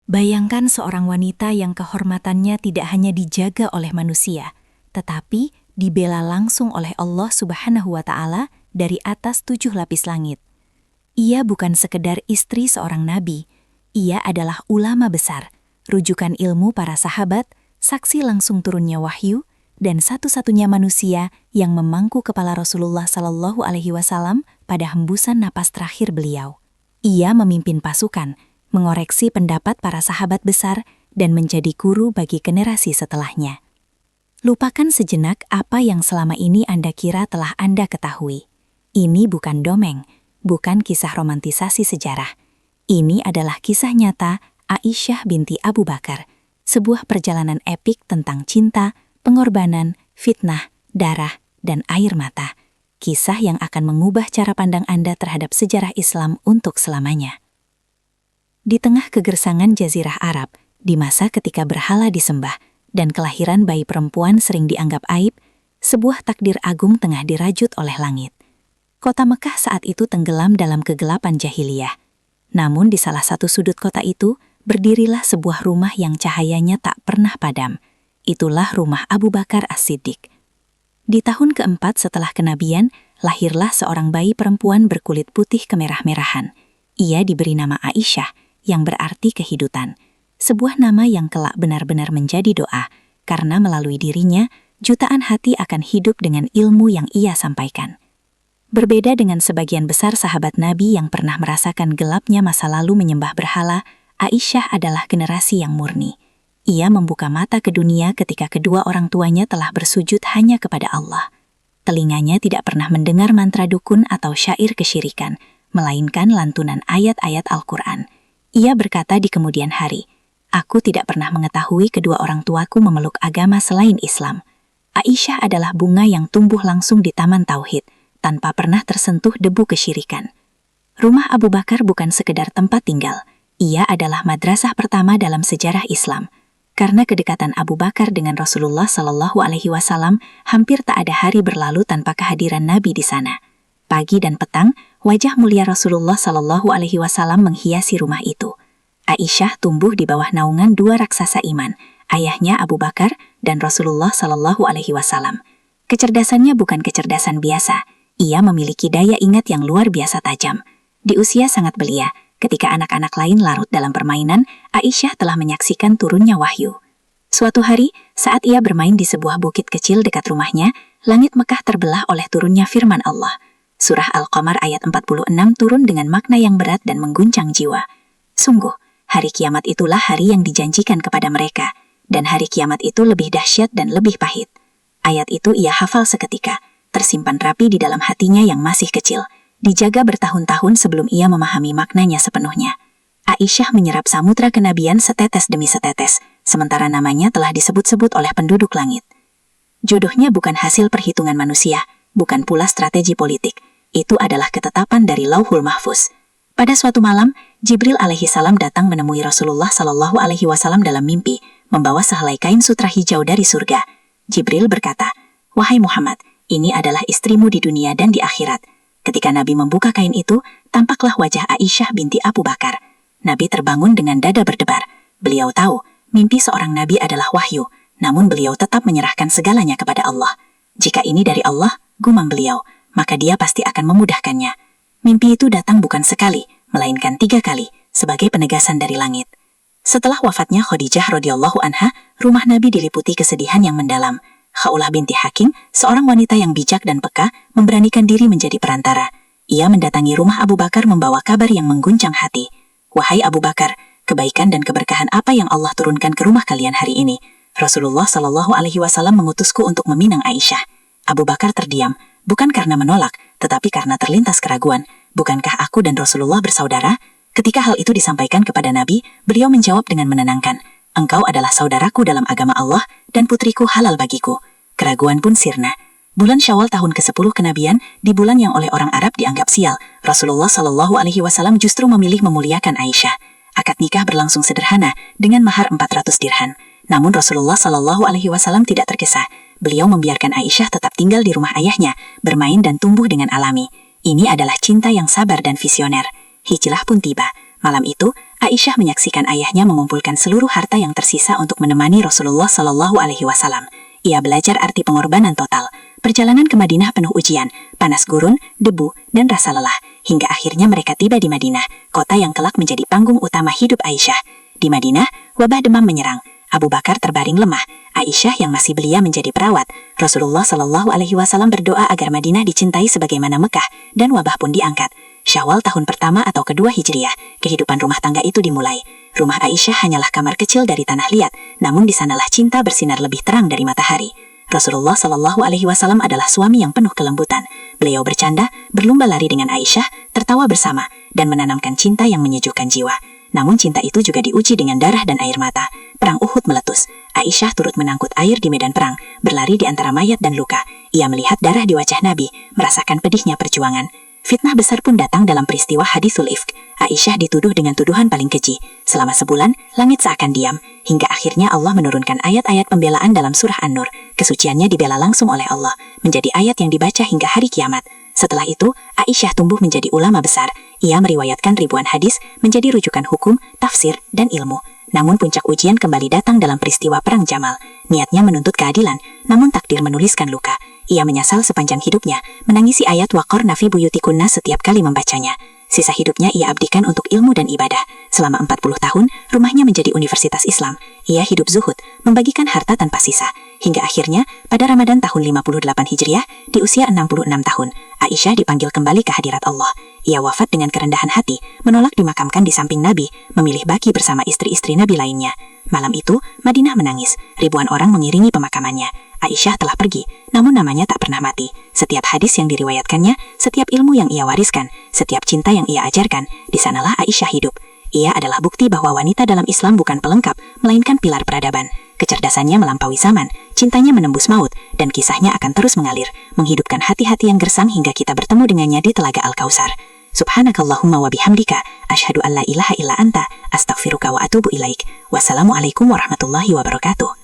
Bayangkan seorang wanita yang kehormatannya tidak hanya dijaga oleh manusia, tetapi dibela langsung oleh Allah Subhanahu wa Ta'ala dari atas 7 lapis langit. Ia bukan sekedar istri seorang nabi, ia adalah ulama besar, rujukan ilmu para sahabat, saksi langsung turunnya wahyu, dan satu-satunya manusia yang memangku kepala Rasulullah Sallallahu Alaihi Wasallam pada hembusan napas terakhir beliau. Ia memimpin pasukan, mengoreksi pendapat para sahabat besar, dan menjadi guru bagi generasi setelahnya. Lupakan sejenak apa yang selama ini Anda kira telah Anda ketahui. Ini bukan dongeng, bukan kisah romantisasi sejarah. Ini adalah kisah nyata Aisyah binti Abu Bakar, sebuah perjalanan epik tentang cinta, pengorbanan, fitnah, darah, dan air mata. Kisah yang akan mengubah cara pandang Anda terhadap sejarah Islam untuk selamanya. Di tengah kegersangan Jazirah Arab, di masa ketika berhala disembah dan kelahiran bayi perempuan sering dianggap aib, sebuah takdir agung tengah dirajut oleh langit. Kota Mekah saat itu tenggelam dalam kegelapan jahiliyah. Namun di salah satu sudut kota itu, berdirilah sebuah rumah yang cahayanya tak pernah padam. Itulah rumah Abu Bakar As-Siddiq. Di tahun keempat setelah kenabian, lahirlah seorang bayi perempuan berkulit putih kemerah-merahan. Ia diberi nama Aisyah, yang berarti kehidupan. Sebuah nama yang kelak benar-benar menjadi doa, karena melalui dirinya, jutaan hati akan hidup dengan ilmu yang ia sampaikan. Berbeda dengan sebagian besar sahabat Nabi yang pernah merasakan gelapnya masa lalu menyembah berhala, Aisyah adalah generasi yang murni. Ia membuka mata ke dunia ketika kedua orang tuanya telah bersujud hanya kepada Allah. Telinganya tidak pernah mendengar mantra dukun atau syair kesyirikan, melainkan lantunan ayat-ayat Al-Quran. Ia berkata di kemudian hari, "Aku tidak pernah mengetahui kedua orang tuaku memeluk agama selain Islam." Aisyah adalah bunga yang tumbuh langsung di taman tauhid, tanpa pernah tersentuh debu kesyirikan. Rumah Abu Bakar bukan sekedar tempat tinggal, ia adalah madrasah pertama dalam sejarah Islam. Karena kedekatan Abu Bakar dengan Rasulullah Sallallahu Alaihi Wasallam, hampir tak ada hari berlalu tanpa kehadiran Nabi di sana. Pagi dan petang, wajah mulia Rasulullah Sallallahu Alaihi Wasallam menghiasi rumah itu. Aisyah tumbuh di bawah naungan dua raksasa iman, ayahnya Abu Bakar dan Rasulullah Sallallahu Alaihi Wasallam. Kecerdasannya bukan kecerdasan biasa, ia memiliki daya ingat yang luar biasa tajam. Di usia sangat belia, ketika anak-anak lain larut dalam permainan, Aisyah telah menyaksikan turunnya wahyu. Suatu hari, saat ia bermain di sebuah bukit kecil dekat rumahnya, langit Mekah terbelah oleh turunnya firman Allah. Surah Al-Qamar ayat 46 turun dengan makna yang berat dan mengguncang jiwa. Sungguh, hari kiamat itulah hari yang dijanjikan kepada mereka, dan hari kiamat itu lebih dahsyat dan lebih pahit. Ayat itu ia hafal seketika, tersimpan rapi di dalam hatinya yang masih kecil, dijaga bertahun-tahun sebelum ia memahami maknanya sepenuhnya. Aisyah menyerap samudra kenabian setetes demi setetes, sementara namanya telah disebut-sebut oleh penduduk langit. Jodohnya bukan hasil perhitungan manusia, bukan pula strategi politik. Itu adalah ketetapan dari Lauhul Mahfuz. Pada suatu malam, Jibril alaihi salam datang menemui Rasulullah Sallallahu Alaihi Wasallam dalam mimpi, membawa sehelai kain sutra hijau dari surga. Jibril berkata, "Wahai Muhammad, ini adalah istrimu di dunia dan di akhirat." Ketika Nabi membuka kain itu, tampaklah wajah Aisyah binti Abu Bakar. Nabi terbangun dengan dada berdebar. Beliau tahu, mimpi seorang Nabi adalah wahyu, namun beliau tetap menyerahkan segalanya kepada Allah. Jika ini dari Allah, gumam beliau, maka dia pasti akan memudahkannya. Mimpi itu datang bukan sekali, melainkan 3 kali, sebagai penegasan dari langit. Setelah wafatnya Khadijah radhiyallahu anha, rumah Nabi diliputi kesedihan yang mendalam. Khawlah binti Hakim, seorang wanita yang bijak dan peka, memberanikan diri menjadi perantara. Ia mendatangi rumah Abu Bakar membawa kabar yang mengguncang hati. "Wahai Abu Bakar, kebaikan dan keberkahan apa yang Allah turunkan ke rumah kalian hari ini? Rasulullah Sallallahu Alaihi Wasallam mengutusku untuk meminang Aisyah." Abu Bakar terdiam, bukan karena menolak, tetapi karena terlintas keraguan. "Bukankah aku dan Rasulullah bersaudara?" Ketika hal itu disampaikan kepada Nabi, beliau menjawab dengan menenangkan, "Engkau adalah saudaraku dalam agama Allah, dan putriku halal bagiku." Keraguan pun sirna. Bulan Syawal tahun ke-10 kenabian, di bulan yang oleh orang Arab dianggap sial, Rasulullah Sallallahu Alaihi Wasallam justru memilih memuliakan Aisyah. Akad nikah berlangsung sederhana, dengan mahar 400 dirham. Namun Rasulullah Sallallahu Alaihi Wasallam tidak tergesa. Beliau membiarkan Aisyah tetap tinggal di rumah ayahnya, bermain dan tumbuh dengan alami. Ini adalah cinta yang sabar dan visioner. Hijrah pun tiba. Malam itu, Aisyah menyaksikan ayahnya mengumpulkan seluruh harta yang tersisa untuk menemani Rasulullah Shallallahu Alaihi Wasallam. Ia belajar arti pengorbanan total. Perjalanan ke Madinah penuh ujian, panas gurun, debu, dan rasa lelah. Hingga akhirnya mereka tiba di Madinah, kota yang kelak menjadi panggung utama hidup Aisyah. Di Madinah, wabah demam menyerang. Abu Bakar terbaring lemah. Aisyah yang masih belia menjadi perawat. Rasulullah Shallallahu Alaihi Wasallam berdoa agar Madinah dicintai sebagaimana Mekah, dan wabah pun diangkat. Syawal tahun pertama atau kedua Hijriah, kehidupan rumah tangga itu dimulai. Rumah Aisyah hanyalah kamar kecil dari tanah liat, namun di sanalah cinta bersinar lebih terang dari matahari. Rasulullah Shallallahu Alaihi Wasallam adalah suami yang penuh kelembutan. Beliau bercanda, berlumba lari dengan Aisyah, tertawa bersama, dan menanamkan cinta yang menyejukkan jiwa. Namun cinta itu juga diuji dengan darah dan air mata. Perang Uhud meletus. Aisyah turut menangkut air di medan perang, berlari di antara mayat dan luka. Ia melihat darah di wajah Nabi, merasakan pedihnya perjuangan. Fitnah besar pun datang dalam peristiwa hadisul ifk. Aisyah dituduh dengan tuduhan paling keji. Selama sebulan, langit seakan diam, hingga akhirnya Allah menurunkan ayat-ayat pembelaan dalam surah An-Nur. Kesuciannya dibela langsung oleh Allah, menjadi ayat yang dibaca hingga hari kiamat. Setelah itu, Aisyah tumbuh menjadi ulama besar. Ia meriwayatkan ribuan hadis, menjadi rujukan hukum, tafsir, dan ilmu. Namun puncak ujian kembali datang dalam peristiwa Perang Jamal. Niatnya menuntut keadilan, namun takdir menuliskan luka. Ia menyesal sepanjang hidupnya, menangisi ayat waqarna fi buyutikunna setiap kali membacanya. Sisa hidupnya ia abdikan untuk ilmu dan ibadah. Selama 40 tahun, rumahnya menjadi universitas Islam. Ia hidup zuhud, membagikan harta tanpa sisa. Hingga akhirnya, pada Ramadan tahun 58 Hijriah, di usia 66 tahun, Aisyah dipanggil kembali ke hadirat Allah. Ia wafat dengan kerendahan hati, menolak dimakamkan di samping Nabi, memilih baki bersama istri-istri Nabi lainnya. Malam itu, Madinah menangis. Ribuan orang mengiringi pemakamannya. Aisyah telah pergi, namun namanya tak pernah mati. Setiap hadis yang diriwayatkannya, setiap ilmu yang ia wariskan, setiap cinta yang ia ajarkan, di sanalah Aisyah hidup. Ia adalah bukti bahwa wanita dalam Islam bukan pelengkap, melainkan pilar peradaban. Kecerdasannya melampaui zaman, cintanya menembus maut, dan kisahnya akan terus mengalir, menghidupkan hati-hati yang gersang hingga kita bertemu dengannya di Telaga Al-Kautsar. Subhanakallahumma wa bihamdika, asyhadu an la ilaha illa anta, astaghfiruka wa atubu ilaik. Wassalamualaikum warahmatullahi wabarakatuh.